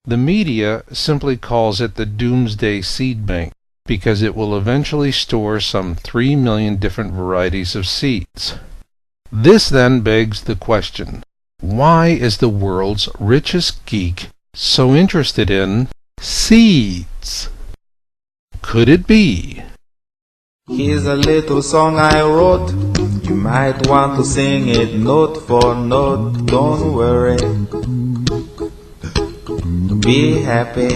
The media simply calls it the Doomsday Seed Bank because it will eventually store some 3 million different varieties of seeds. This then begs the question, why is the world's richest geek so interested in seeds? Could it be? Here's a little song I wrote. You might want to sing it note for note. Don't worry, be happy.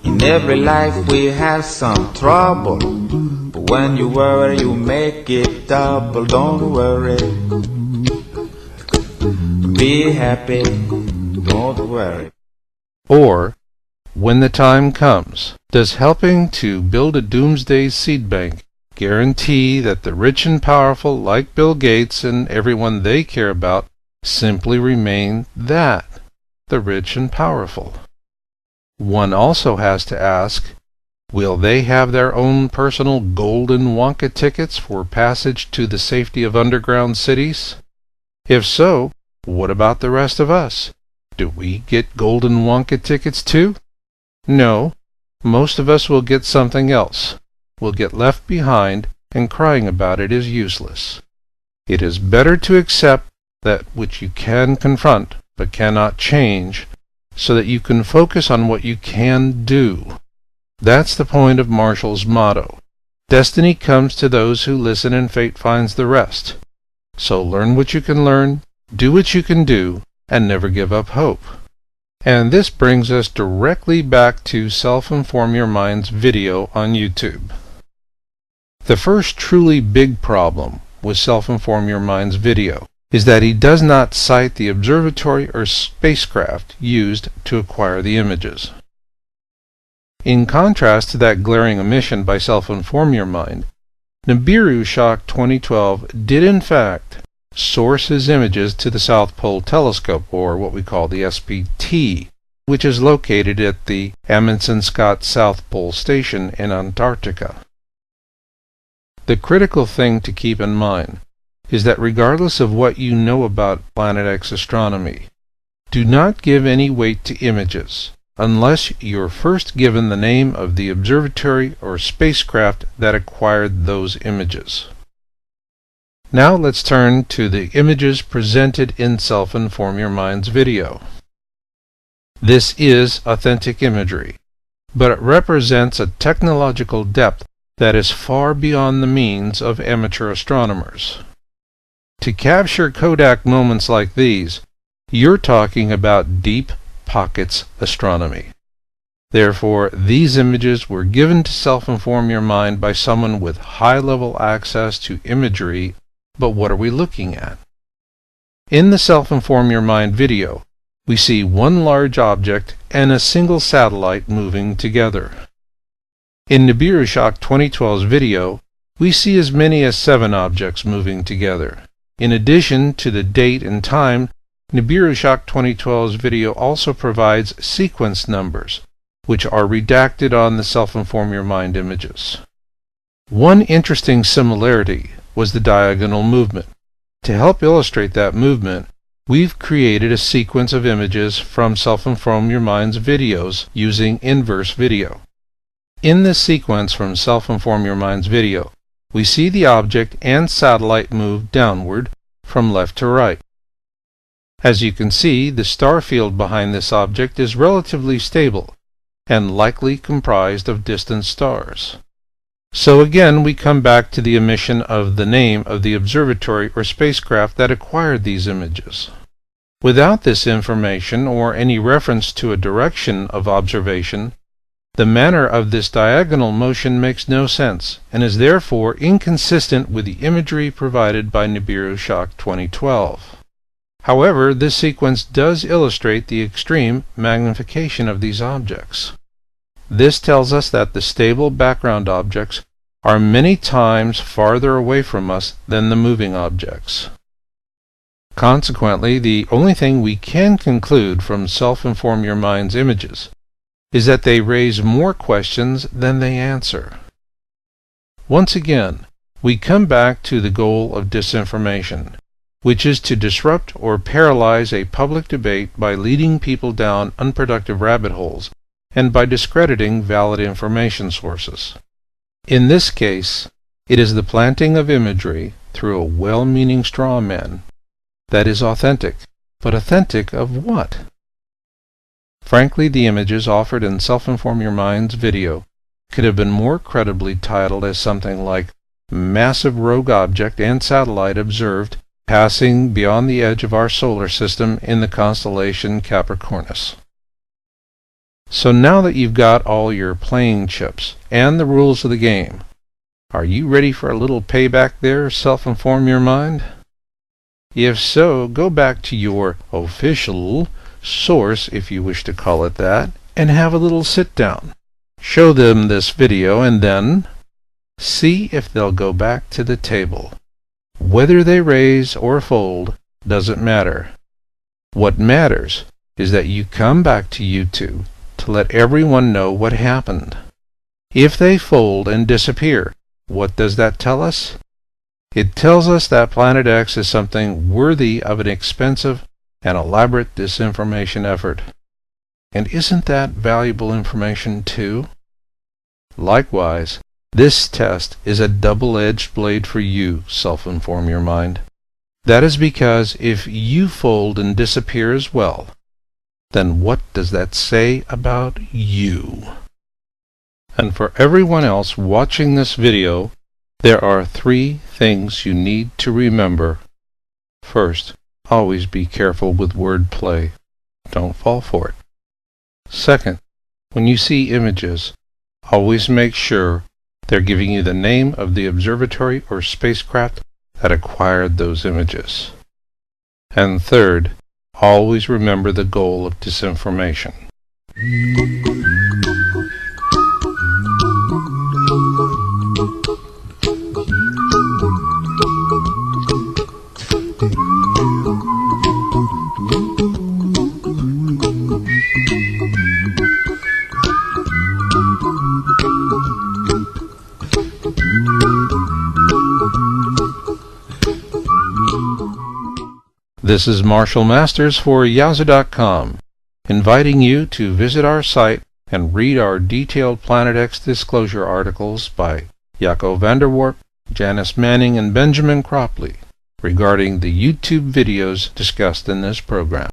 In every life we have some trouble, but when you worry you make it double. Don't worry, be happy. Don't worry. Or, when the time comes, does helping to build a doomsday seed bank guarantee that the rich and powerful, like Bill Gates and everyone they care about, simply remain that, the rich and powerful? One also has to ask, will they have their own personal golden Wonka tickets for passage to the safety of underground cities? If so, what about the rest of us? Do we get golden Wonka tickets too? No, most of us will get something else. We'll get left behind, and crying about it is useless. It is better to accept that which you can confront but cannot change, so that you can focus on what you can do. That's the point of Marshall's motto. Destiny comes to those who listen, and fate finds the rest. So learn what you can learn, do what you can do, and never give up hope. And this brings us directly back to Self-Inform Your Mind's video on YouTube. The first truly big problem with Self-Inform Your Mind's video is that he does not cite the observatory or spacecraft used to acquire the images. In contrast to that glaring omission by Self-Inform Your Mind, Nibiru Shock 2012 did in fact source his images to the South Pole Telescope, or what we call the pt3, which is located at the Amundsen Scott South Pole Station in Antarctica. The critical thing to keep in mind is that regardless of what you know about Planet X astronomy, do not give any weight to images unless you're first given the name of the observatory or spacecraft that acquired those images. Now let's turn to the images presented in Self-Inform Your Mind's video. This is authentic imagery, but it represents a technological depth that is far beyond the means of amateur astronomers. To capture Kodak moments like these, you're talking about deep pockets astronomy. Therefore, these images were given to Self-Inform Your Mind by someone with high-level access to imagery. But what are we looking at? In the Self-Inform Your Mind video, we see one large object and a single satellite moving together. In Nibiru Shock 2012's video, we see as many as 7 objects moving together. In addition to the date and time, Nibiru Shock 2012's video also provides sequence numbers, which are redacted on the Self-Inform Your Mind images. One interesting similarity was the diagonal movement. To help illustrate that movement, we've created a sequence of images from Self-Inform Your Mind's videos using inverse video. In this sequence from Self-Inform Your Mind's video, we see the object and satellite move downward from left to right. As you can see, the star field behind this object is relatively stable and likely comprised of distant stars. So again, we come back to the omission of the name of the observatory or spacecraft that acquired these images. Without this information or any reference to a direction of observation, the manner of this diagonal motion makes no sense and is therefore inconsistent with the imagery provided by Nibiru Shock 2012. However, this sequence does illustrate the extreme magnification of these objects. This tells us that the stable background objects are many times farther away from us than the moving objects. Consequently, the only thing we can conclude from Self-Inform Your Mind's images is that they raise more questions than they answer. Once again, we come back to the goal of disinformation, which is to disrupt or paralyze a public debate by leading people down unproductive rabbit holes and by discrediting valid information sources. In this case, it is the planting of imagery through a well-meaning straw man that is authentic. But authentic of what? Frankly, the images offered in Self-Inform Your Mind's video could have been more credibly titled as something like "Massive Rogue Object and Satellite Observed Passing Beyond the Edge of Our Solar System in the Constellation Capricornus." So now that you've got all your playing chips and the rules of the game, are you ready for a little payback there, Self-Inform Your Mind? If so, go back to your official source, if you wish to call it that, and have a little sit-down. Show them this video and then see if they'll go back to the table. Whether they raise or fold doesn't matter. What matters is that you come back to YouTube to let everyone know what happened. If they fold and disappear, what does that tell us? It tells us that Planet X is something worthy of an expensive and elaborate disinformation effort. And isn't that valuable information too? Likewise, this test is a double-edged blade for you, Self-Inform Your Mind. That is because if you fold and disappear as well, then what does that say about you? And for everyone else watching this video, there are 3 things you need to remember. First, always be careful with wordplay. Don't fall for it. Second, when you see images, always make sure they're giving you the name of the observatory or spacecraft that acquired those images. And third, always remember the goal of disinformation. This is Marshall Masters for Yahoo.com, inviting you to visit our site and read our detailed Planet X disclosure articles by Jaco van der Warp, Janice Manning, and Benjamin Cropley regarding the YouTube videos discussed in this program.